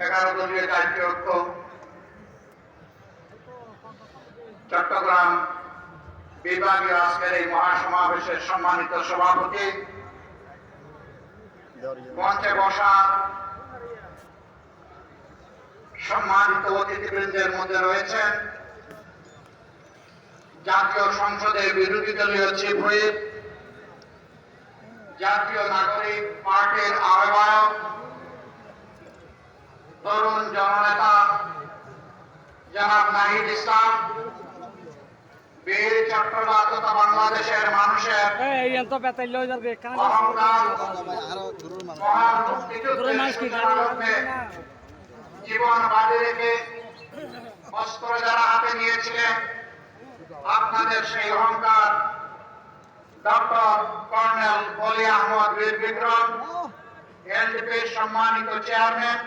11 দলীয় জাতীয় ঐক্য চট্টগ্রাম বিভাগীয় আজকের এই মহাসমাবেশের সম্মানিত সভাপতি, মঞ্চে বসা সম্মানিত অতিথিবৃন্দের মধ্যে রয়েছেন জাতীয় সংসদের বিরোধী দলীয় চিফ হুইপ, জাতীয় নাগরিক পার্টির আহ্বায়ক, তরুণ জননেতা জনাব নাহিদ ইসলাম, বীর চট্টগ্রাম তথা বাংলাদেশের মানুষের অহংকার, মহান মুক্তিযুদ্ধের জীবন বাজি রেখে অস্ত্র যারা হাতে নিয়েছিলেন, আপনাদের সেই অহংকার ডক্টর কর্নেল বলি আহমদ বীর বিক্রম, এলডিপির সম্মানিত চেয়ারম্যান,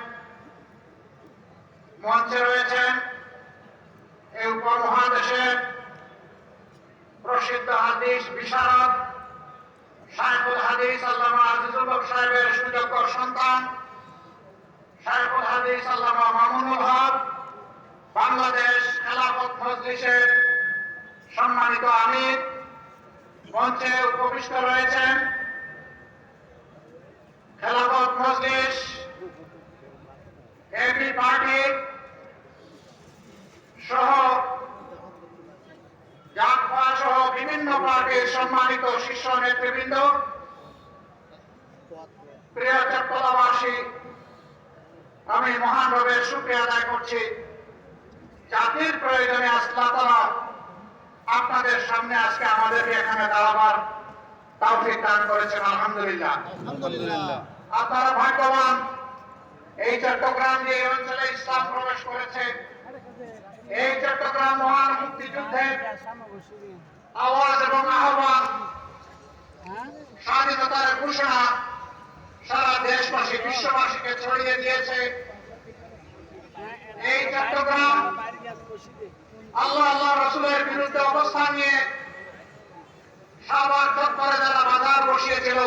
মঞ্চে রয়েছেন এই উপমহাদেশের প্রসিদ্ধ হাদিস বিশারদ শাইখুল হাদিস আল্লামা আজিজুল হক সাহেবের সুযোগ্য সন্তান শাইখুল হাদিস আল্লামা মামুনুল হক, বাংলাদেশ খেলাফত মজলিসের সম্মানিত আমির, মঞ্চে উপবিষ্ট রয়েছেন খেলাফত মজলিস এবি পার্টি সহ জাতপা সহ বিভিন্ন পার্টির সম্মানিত শীর্ষ নেতৃবৃন্দ, প্রিয় চট্টগ্রামবাসী, আমি মহান রবের শুকরিয়া আদায় করছি। জাতির প্রয়োজনে আল্লাহ তাআলা আপনাদের সামনে আজকে আমাদেরকে এখানে দাঁড়াবার তৌফিক দান করেছেন, আলহামদুলিল্লাহ। আপনারা ভাগ্যবান, এই চট্টগ্রাম যে অঞ্চলে ইসলাম প্রবেশ করেছে, এই চট্টগ্রাম মহান মুক্তিযুদ্ধের আওয়াজ এবং আহ্বান, স্বাধীনতার ঘোষণা সারা দেশবাসী বিশ্ববাসীকে ছড়িয়ে দিয়েছে। এই চট্টগ্রাম আল্লাহ আল্লাহ রসুলের বিরুদ্ধে অবস্থান নিয়ে শাহবাগ চত্বরে যারা বাজার বসিয়েছিল,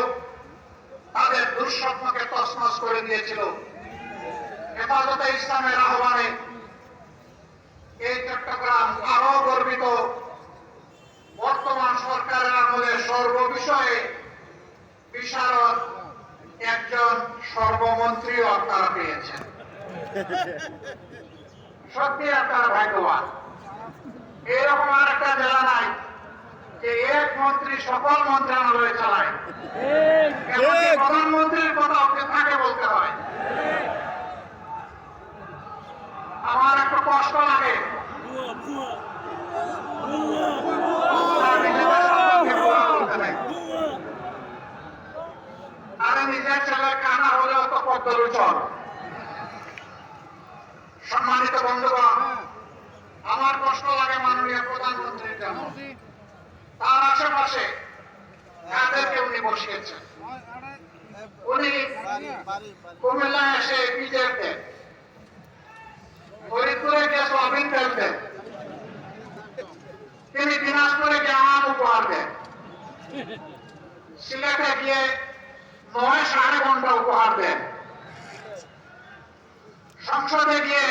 তাদের দুঃস্বপ্নকে তছনছ করে দিয়েছিল। হেফাজতে ইসলামের আহ্বানে এই চট্টগ্রাম আরো গর্বিত। বর্তমান সরকারের আমলে সর্ববিষয়ে বিশারদ একজন সর্বমন্ত্রীও আপনারা পেয়েছেন। সত্যি আপনারা ভাগ্যবান। এরকম আর একটা জেলা নাই যে এক মন্ত্রী সকল মন্ত্রণালয় চালায়, প্রধানমন্ত্রীর কথা ওকে থাকে বলতে হয়। আমার একটু কষ্ট লাগে, আরে নিজের ছেলের কানা হলেও তো পদ্মলোচন। সম্মানিত বন্ধুগণ, আমার কষ্ট লাগে মাননীয় প্রধানমন্ত্রীর জন্য। তার আশেপাশে যাদেরকে উনি বসিয়েছেন, উনি কুমিল্লায় এসে পিজের দেন, ফরিদপুরে গিয়ে সোয়াবিন তেল দেন, তিনি দিনাজপুরে গিয়ে আম উপহার দেন, সিলেটে গিয়ে 9.5 ঘন্টা উপহার দেন, সংসদে গিয়ে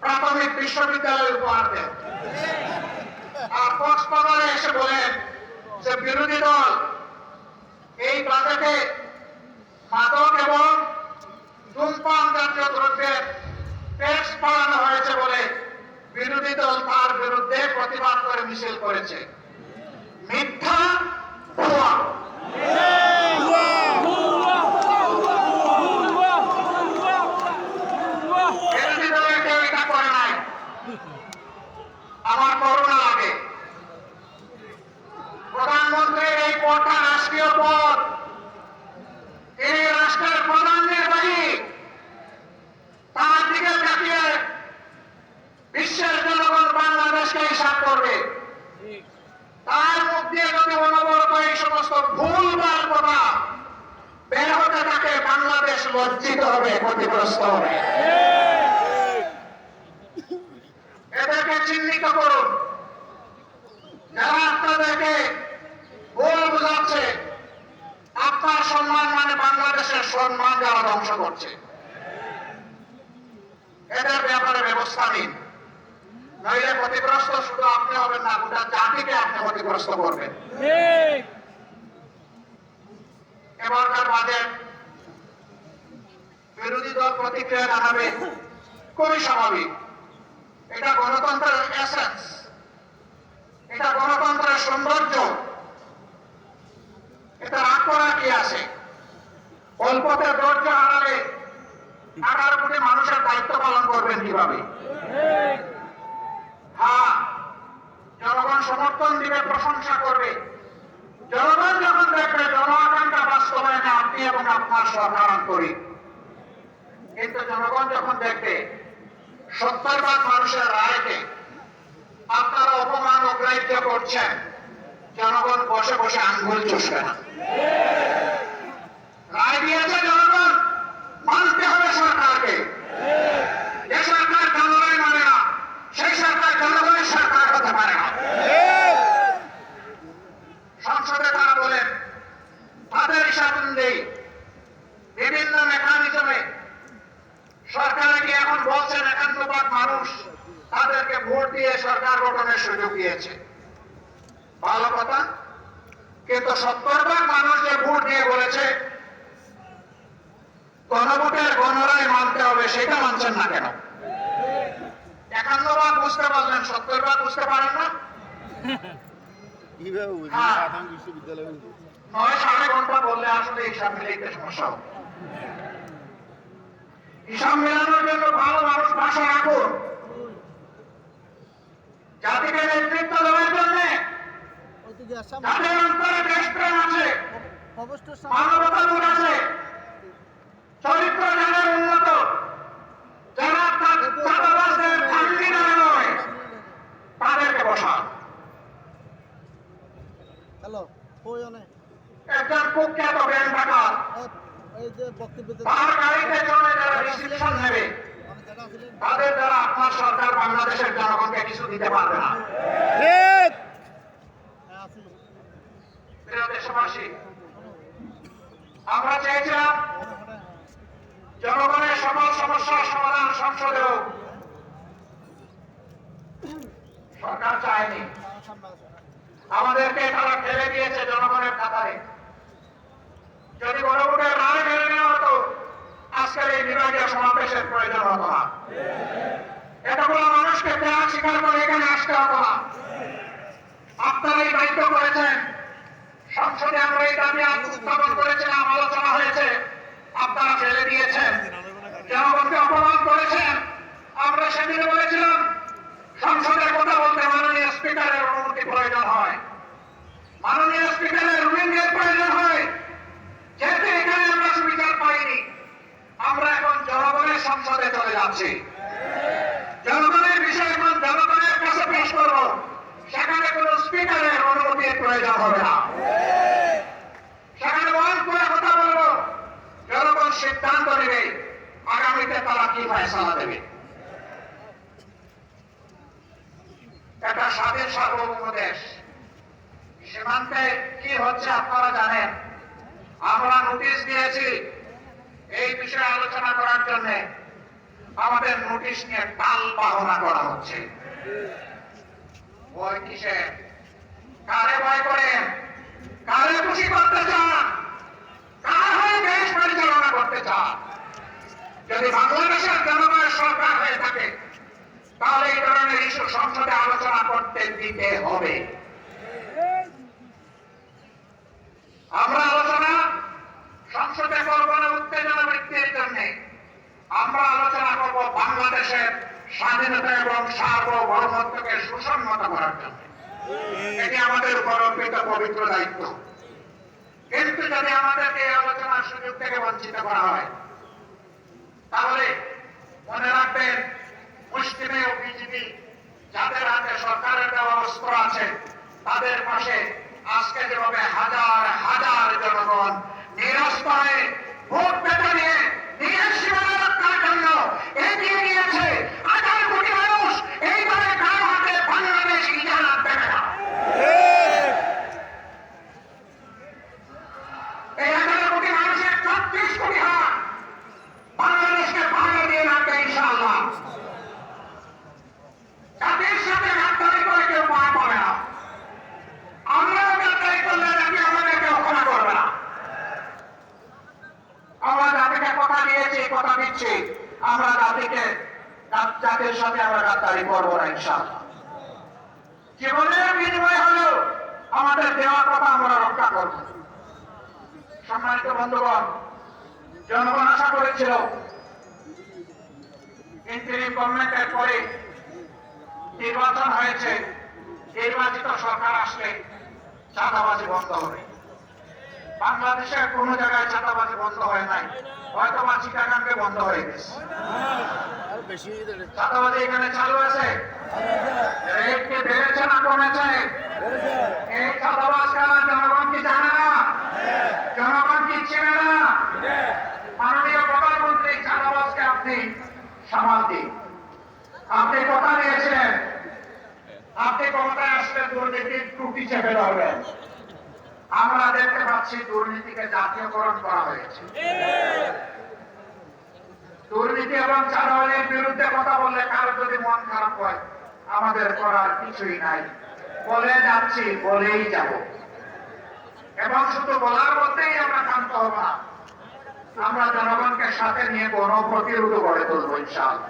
প্রাথমিক বিশ্ববিদ্যালয় উপহার দেন, আর কক্সবাজারে এসে বলেন যে বিরোধী দল এই বাজেটে মাদক এবং ধূমপান জাতীয় দ্রব্যের ট্যাক্স বাড়ানো হয়েছে বলে বিরোধী দল তার বিরুদ্ধে প্রতিবাদ করে মিছিল করেছে। মিথ্যা, ভুয়া। বিরোধী দলের কেউ এটা করে নাই। আমার করুণা লাগে। প্রধানমন্ত্রীর এই পদটা রাষ্ট্রীয় পদ, তিনি রাষ্ট্রের প্রধান নির্বাহী। তার দিকে তাকিয়ে বিশ্বের জনগণ বাংলাদেশকে হিসাব করবে। তার মুখ দিয়ে যদি অনবরত এই সমস্ত ভুলভাল কথা বের হতে থাকে, বাংলাদেশ লজ্জিত হবে, ক্ষতিগ্রস্ত হবে। এদেরকে চিহ্নিত করুন। যারা আপনাদেরকে ভুল বোঝাচ্ছে, আপনার সম্মান মানে বাংলাদেশের সম্মান যারা ধ্বংস করছে। এদের ব্যাপারে ব্যবস্থা নিন, নইলে ক্ষতিগ্রস্ত শুধু আপনি হবেন না, গোটা জাতিকে আপনি ক্ষতিগ্রস্ত করবেন। এবারকার বাজেট বিরোধী দল প্রতিক্রিয়া জানাবে, খুবই স্বাভাবিক। এটা গণতন্ত্রের এসেন্স, এটা গণতন্ত্রের সৌন্দর্য। এটা রাগ করা কি আছে? অল্পতে ধৈর্য হারালে 18 কোটি মানুষের দায়িত্ব পালন করবেন কিভাবে? হ্যাঁ, জনগণ সমর্থন দিবে, প্রশংসা করবে। জনগণ যখন দেখবে জন আকাঙ্ক্ষা বাস্তবায়নে আপনি এবং আপনার সরকার আন্তরিক, কিন্তু জনগণ যখন দেখবে 70% মানুষের রায়কে আপনারা অপমান অগ্রাহ্য করছেন, জনগণ বসে বসে আঙ্গুল চষবে না। রায় দিয়েছে জনগণ, মানতে হবে সরকারকে। যে সরকার জনগণ মানে না, সেই সরকার জনগণের সরকার হতে পারে না। সংসদে তারা বলেন তাদের হিসাব অনুযায়ী বিভিন্ন মেকানিজমে সরকারকে এখন বলছেন 51% মানুষ তাদেরকে ভোট দিয়ে সরকার গঠনের সুযোগ দিয়েছে। ভালো কথা, কিন্তু 70% মানুষ যে ভোট দিয়ে বলেছে গণভোটের গণরায় মানতে হবে, সেটা মানছেন না কেন? 51% বুঝতে পারলেন, 70% বুঝতে পারেন না? হ্যাঁ, 9-9.5 ঘন্টা বললে আসলে হিসাব মিলাইতে সমস্যা হবে। হিসাব মেলানোর জন্য ভালো মানুষ ভাষা রাখুন। জাতিকে নেতৃত্ব দেওয়ার জন্য যাদের অন্তরে দেশপ্রেম আছে, মানবতাবোধ আছে, চরিত্র যাদের উন্নত, যারা চাঁদাবাজদের ভাঙ্গিদারে নয়, তাদেরকে বসান। একজন কুখ্যাত ব্যাংক ডাকাত তার গাড়িতে চলে যারা রিসিপশন নেবে, তাদের দ্বারা আপনার সরকার বাংলাদেশের জনগণকে কিছু দিতে পারবে না। প্রিয় দেশবাসী, আমরা চেয়েছিলাম জনগণের সকল সমস্যার সমাধান সংসদে হোক, সরকার চায়নি। আমাদেরকে তারা ফেলে দিয়েছে জনগণের কাতারে। যদি গণভোটের রায় মেনে নেওয়া হতো, আজকের এই বিভাগীয় সমাবেশের প্রয়োজন হতো না। এতগুলো মানুষকে ত্যাগ স্বীকার করে এখানে আসতে হতো না। আপনারাই দায়িত্ব করেছেন, সংসদে আমরা এই দাবি উত্থাপন করেছিলাম, আলোচনা হয়েছে, আপনারা ফেলে দিয়েছেন, জনগণকে অপমান করেছেন। আমরা সেদিনে বলেছিলাম সংসদে কথা বলতে মাননীয় স্পিকারের অনুমতি প্রয়োজন হয়, মাননীয় স্পিকারের রুলিংয়ের প্রয়োজন হয়। যেহেতু এখানে আমরা সুবিচার পাইনি, আমরা এখন জনগণের সংসদে চলে যাচ্ছি। জনগণের বিষয় এখন জনগণের কাছে পেশ করব, সেখানে কোন স্পিকারের অনুমতির প্রয়োজন হবে না। সেখানে ওয়ান করে কথা বলবো, জনগণ সিদ্ধান্ত নেবে আগামীতে তারা কি ফয়সালা দেবে। একটা স্বাধীন সার্বভৌম দেশ, সীমান্তে কি হচ্ছে আপনারা জানেন। আমরা নোটিশ দিয়েছি এই বিষয়ে আলোচনা করার জন্য, আমাদের নোটিশ নিয়ে টাল বাহনা করা হচ্ছে। ভয় কিসে? কারে ভয় করেন? কারে খুশি করতে চান? কার হয়ে দেশ পরিচালনা করতে চান? যদি বাংলাদেশের জনগণের সরকার হয়ে থাকে, তাহলে এই ধরনের ইস্যু সংসদে আলোচনা করতে দিতে হবে। আমরা আলোচনা সংসদে করব না উত্তেজনা বৃদ্ধির জন্য, আমরা আলোচনা করব বাংলাদেশের স্বাধীনতা এবং সার্বভৌমত্বকে সুসংহত করার জন্য। এটি আমাদের উপর অর্পিত পবিত্র দায়িত্ব। কিন্তু যদি আমাদেরকে এই আলোচনার সুযোগ থেকে বঞ্চিত করা হয়, তাহলে মনে রাখবেন মুসলিমে ও বিজেপি যাদের হাতে সরকারের দেওয়া অস্ত্র আছে, তাদের পাশে আজকে যেভাবে হাজার হাজার জনগণ নিরস্ত্রে ভোট পেতে নিয়ে নিজের সীমানা রক্ষার জন্য এগিয়ে নিয়েছে, 18 কোটি মানুষ এইভাবে কারো হাতে বাংলাদেশ ইজারা দেবে না। এই 18 কোটি মানুষের 36 কোটি হাত বাংলাদেশকে ভালো দিয়ে রাখবে ইনশাআল্লাহ। দিয়েছি, কথা দিচ্ছি, আমরা জাতির সাথে আমরা গাদ্দারি করবো না ইনশাআল্লাহ। জীবনের বিনিময় হলেও আমাদের দেওয়া কথা আমরা রক্ষা করব। সম্মানিত বন্ধুগণ, জনগণ আশা করেছিল ইন্টারিম গভর্নমেন্টের পরে নির্বাচন হয়েছে, নির্বাচিত সরকার আসলে চাঁদাবাজি বন্ধ হবে। বাংলাদেশের কোন জায়গায় চাঁদাবাজি বন্ধ হয় নাই, হয়তো বা চিটাগাঙ্গে বন্ধ হয়ে গেছে। চাঁদাবাজি এখানে চালু আছে, রেট কি বেড়েছে না কমেছে? এই চাঁদাবাজ কারা জনগণ কি জানে না? জনগণ কি চেনে না? মাননীয় প্রধানমন্ত্রী, চাঁদাবাজকে আপনি সামাল দিন। আপনি কথা দিয়েছিলেন আপনি ক্ষমতায় আসলে দুর্নীতির ত্রুটি চেপে ধরবেন। আমরা দেখতে পাচ্ছি দুর্নীতিকে জাতীয়করণ করা হয়েছে। দুর্নীতি এবং চাঁদাবাজির বিরুদ্ধে কথা বললে কারো যদি মন খারাপ হয়, আমাদের করার কিছুই নাই, বলে যাচ্ছি, বলেই যাব, এবং শুধু বলার মধ্যেই আমরা ক্ষান্ত হব না। আমরা জনগণকে সাথে নিয়ে গণপ্রতিরোধ গড়ে তুলব ইনশাআল্লাহ।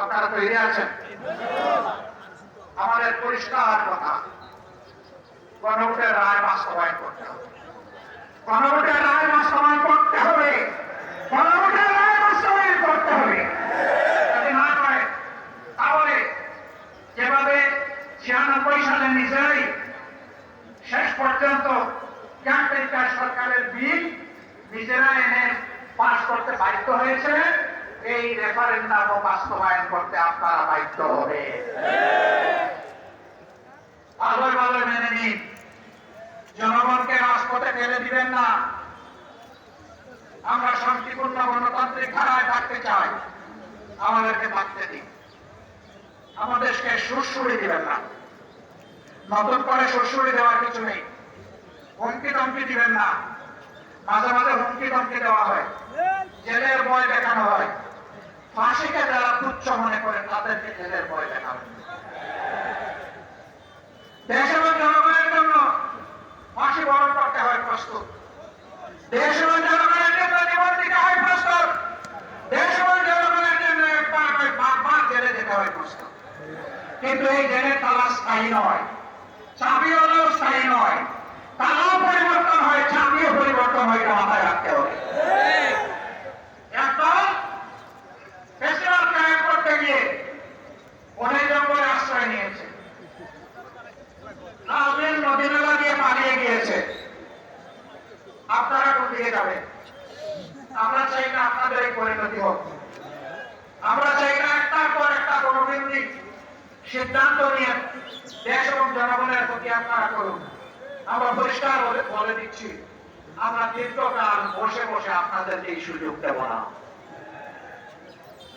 আপনারা তৈরি আছেন? আমাদের পরিষ্কার কথা, গণভোটের রায় বাস্তবায়ন করতে হবে। গণভোটের রায় বাস্তবায়ন করতে হবে। গণভোটের রায় বাস্তবায়ন করতে হবে। যদি না হয় তাহলে যেভাবে 96 সালে নিজেরাই শেষ পর্যন্ত কেন্দ্রীয় সরকারের বিল নিজেরা এনে পাস করতে বাধ্য হয়েছে, এই রেফারেন্ডাম বাস্তবায়ন করতে আপনারা বাধ্য হবে। ভালোভাবে মেনে নিন, জনগণকে রাজপথে ফেলে দিবেন না। আমরা শান্তিপূর্ণ গণতান্ত্রিক ধারায় থাকতে চাই, আমাদেরকে থাকতে দিন। আমাদেরকে সুরসুরি দিবেন না, নতুন করে সুরসুরি দেওয়ার কিছু নেই। হুমকি ধমকি দিবেন না, মাঝে মাঝে হুমকি ধমকি দেওয়া হয়, জেলের ভয় দেখানো হয়। ফাঁসিকে যারা তুচ্ছ মনে করে তাদেরকে জেলের ভয় দেখানো হয়। দেশ এবং জনগণের জন্য ফাঁসি বরণ করতে হয় প্রস্তুত, দেশ এবং জনগণের জন্য জীবন দিতে হয় প্রস্তুত, দেশ এবং জনগণের জন্য বারবার জেলে যেতে হয় প্রস্তুত। কিন্তু এই জেলের তালা স্থায়ী নয়, চাবি হলেও স্থায়ী নয়। তালাও পরিবর্তন হয়, চাবিও পরিবর্তন হয়, এটা মাথায় রাখতে হবে। একদল ফেস্টিভ্যাল কায়েম করতে গিয়ে বনে জঙ্গলে আশ্রয় নিয়েছে, নাজনীন নদী-নালা দিয়ে পালিয়ে গিয়েছে। আপনারা কোন দিকে যাবেন? আমরা চাই না আপনাদের এই পরিণতি হোক। আমরা চাই না একটার পর একটা গণকেন্দ্রিক সিদ্ধান্ত নিয়ে দেশ এবং জনগণের প্রতি আপনারা করুন। আমরা পরিষ্কার বলে দিচ্ছি, আমরা দীর্ঘকাল বসে বসে আপনাদেরকে এই সুযোগ দেব না।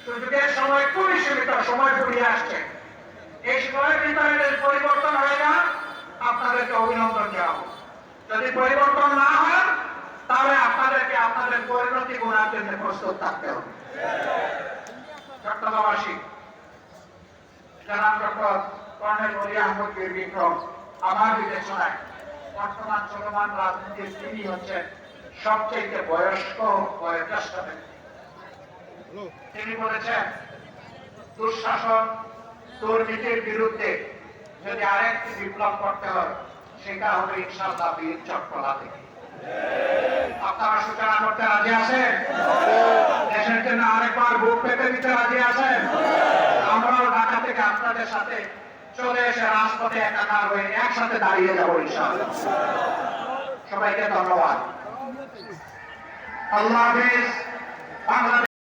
সুযোগের সময় খুবই সীমিত, সময় ফুরিয়ে আসছে। এই সময়ের ভিতরে পরিবর্তন হয়ে যান, আপনাদেরকে অভিনন্দন জানাবো। যদি পরিবর্তন না হয়, তাহলে আপনাদেরকে আপনাদের পরিণতি গুণার জন্য প্রস্তুত থাকতে হবে। চট্টগ্রামবাসী, জনাব ডক্টর কর্নেল ওলি আহমদ বীর বিক্রম আমার বিবেচনায় বর্তমান চলমান রাজনীতির তিনি হচ্ছেন সবচেয়ে বয়স্ক বয়োজ্যেষ্ঠ ব্যক্তি। তিনি বলেছেন, দুঃশাসন দুর্নীতির বিরুদ্ধে যদি আরেকটি বিপ্লব করতে হয়, সেটা হবে ইনশাআল্লাহ বীর চট্টলা থেকে। আপনারা সূচনা করতে রাজি আছেন? দেশের জন্য আরেকবার বুক পেতে দিতে রাজি আছেন? আমরাও ঢাকা থেকে আপনাদের সাথে চলে এসে রাজপথে একাকার হয়ে একসাথে দাঁড়িয়ে যাবো ইনশাআল্লাহ। সবাইকে ধন্যবাদ। আল্লাহ হাফেজ। বাংলাদেশ